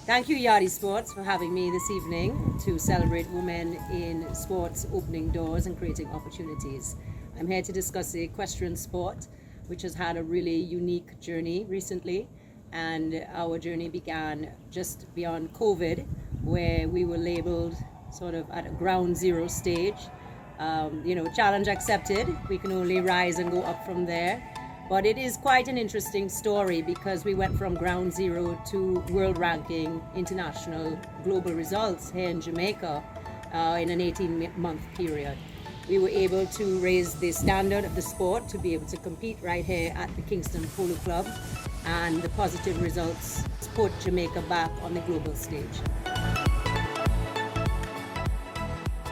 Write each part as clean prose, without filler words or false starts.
Thank you, Yardie Sports, for having me this evening to celebrate women in sports opening doors and creating opportunities. I'm here to discuss the equestrian sport, which has had a really unique journey recently. And our journey began just beyond COVID, where we were labeled sort of at a ground zero stage. Challenge accepted. We can only rise and go up from there. But it is quite an interesting story because we went from ground zero to world ranking, international, global results here in Jamaica in an 18-month period. We were able to raise the standard of the sport to be able to compete right here at the Kingston Polo Club, and the positive results put Jamaica back on the global stage.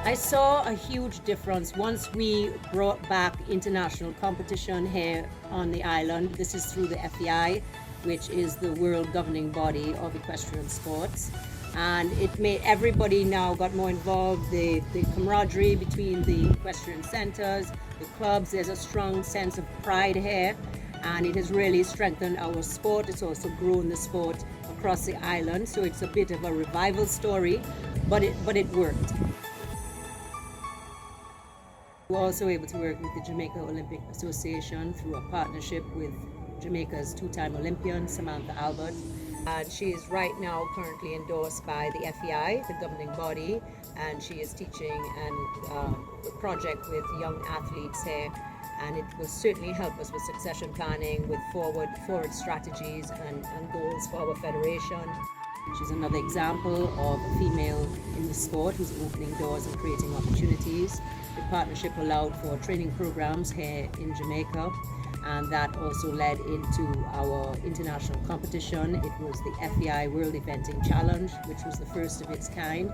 I saw a huge difference once we brought back international competition here on the island. This is through the FEI, which is the world governing body of equestrian sports. And it made everybody now got more involved, the camaraderie between the equestrian centers, the clubs. There's a strong sense of pride here, and it has really strengthened our sport. It's also grown the sport across the island. So it's a bit of a revival story, but it worked. We're also able to work with the Jamaica Olympic Association through a partnership with Jamaica's two-time Olympian, Samantha Albert. And she is right now currently endorsed by the FEI, the governing body, and she is teaching a project with young athletes here. And it will certainly help us with succession planning, with forward strategies and goals for our federation. She's another example of a female in the sport who's opening doors and creating opportunities. The partnership allowed for training programs here in Jamaica, and that also led into our international competition. It was the FEI World Eventing Challenge, which was the first of its kind,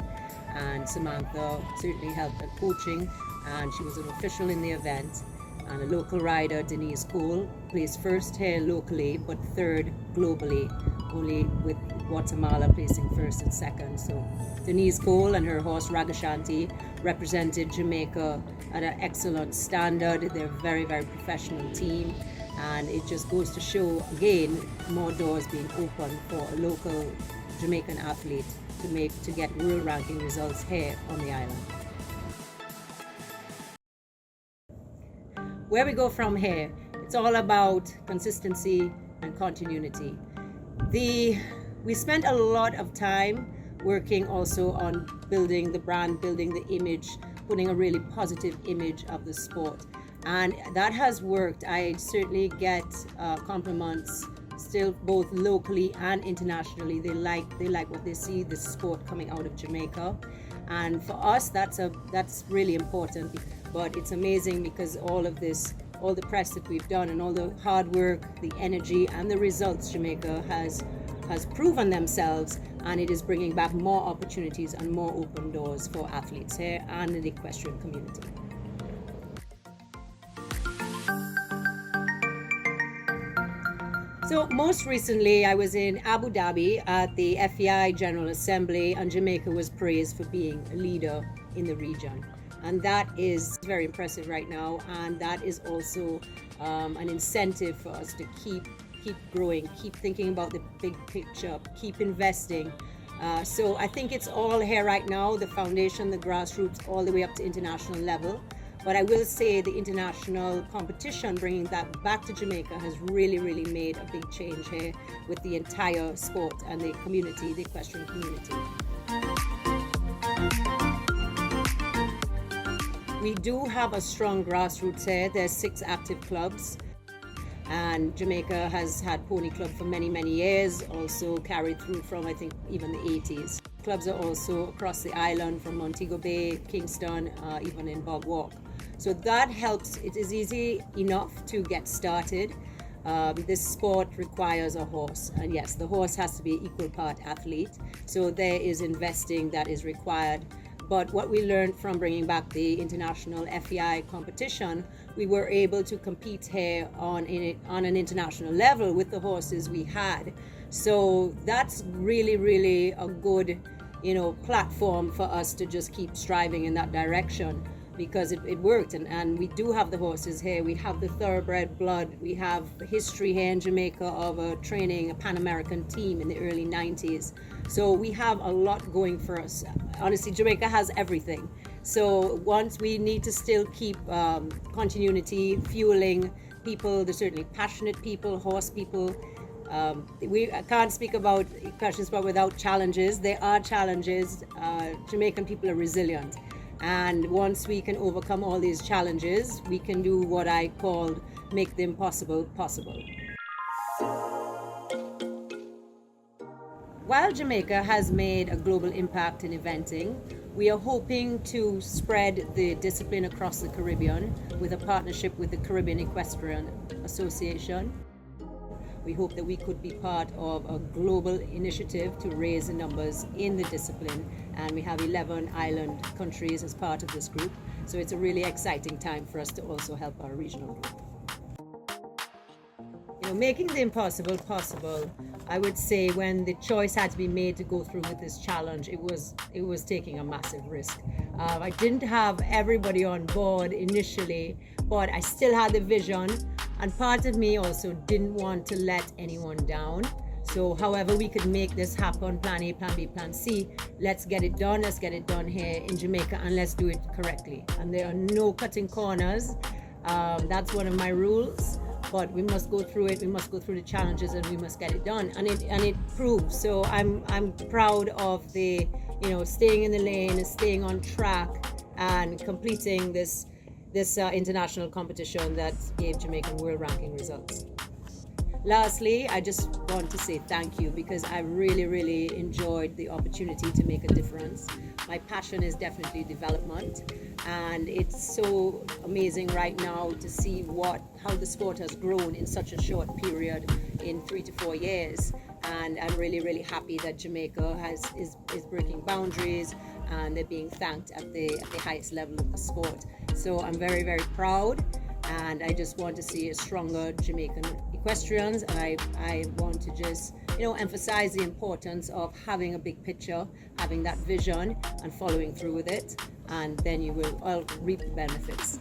and Samantha certainly helped at coaching, and she was an official in the event. And a local rider, Denise Cole, placed first here locally, but third globally, only with Guatemala placing first and second. So Denise Cole and her horse Ragashanti represented Jamaica at an excellent standard. They're a very, very professional team, and it just goes to show, again, more doors being opened for a local Jamaican athlete to get world ranking results here on the island. Where we go from here, it's all about consistency and continuity. We spent a lot of time working also on building the brand, building the image, putting a really positive image of the sport. And that has worked. I certainly get compliments still both locally and internationally. They like what they see, the sport coming out of Jamaica. And for us, that's really important. But it's amazing because all the press that we've done and all the hard work, the energy and the results Jamaica has proven themselves, and it is bringing back more opportunities and more open doors for athletes here and in the equestrian community. So most recently I was in Abu Dhabi at the FEI General Assembly, and Jamaica was praised for being a leader in the region. And that is very impressive right now, and that is also an incentive for us to keep growing, keep thinking about the big picture, keep investing. So I think it's all here right now, the foundation, the grassroots, all the way up to international level. But I will say the international competition, bringing that back to Jamaica, has really, really made a big change here with the entire sport and the community, the equestrian community. We do have a strong grassroots here. There's 6 active clubs, and Jamaica has had Pony Club for many, many years, also carried through from, I think, even the 80s. Clubs are also across the island from Montego Bay, Kingston, even in Bog Walk. So that helps. It is easy enough to get started. This sport requires a horse, and yes, the horse has to be equal part athlete. So there is investing that is required. But what we learned from bringing back the international FEI competition, we were able to compete here on an international level with the horses we had. So that's really, really a good, platform for us to just keep striving in that direction. because it worked, and we do have the horses here. We have the thoroughbred blood. We have history here in Jamaica of training a Pan-American team in the early 90s. So we have a lot going for us. Honestly, Jamaica has everything. So once we need to still keep continuity, fueling people. There's certainly passionate people, horse people. I can't speak about equestrian sport without challenges. There are challenges. Jamaican people are resilient. And once we can overcome all these challenges, we can do what I called make the impossible possible. While Jamaica has made a global impact in eventing, we are hoping to spread the discipline across the Caribbean with a partnership with the Caribbean Equestrian Association. We hope that we could be part of a global initiative to raise the numbers in the discipline, and we have 11 island countries as part of this group. So it's a really exciting time for us to also help our regional group. Making the impossible possible, I would say when the choice had to be made to go through with this challenge, it was taking a massive risk. I didn't have everybody on board initially, but I still had the vision, and part of me also didn't want to let anyone down. So however we could make this happen, plan A, plan B, plan C, let's get it done. Let's get it done here in Jamaica, and let's do it correctly. And there are no cutting corners. That's one of my rules. But we must go through it. We must go through the challenges, and we must get it done. And it proves. So I'm proud of the staying in the lane, staying on track, and completing this international competition that gave Jamaican world ranking results. Lastly, I just want to say thank you, because I really enjoyed the opportunity to make a difference. My passion is definitely development, and it's so amazing right now to see how the sport has grown in such a short period, in 3 to 4 years. And I'm really happy that Jamaica is breaking boundaries, and they're being thanked at the highest level of the sport. So I'm very proud, and I just want to see a stronger Jamaican equestrians. And I want to just emphasize the importance of having a big picture, having that vision, and following through with it, and then you will all reap the benefits.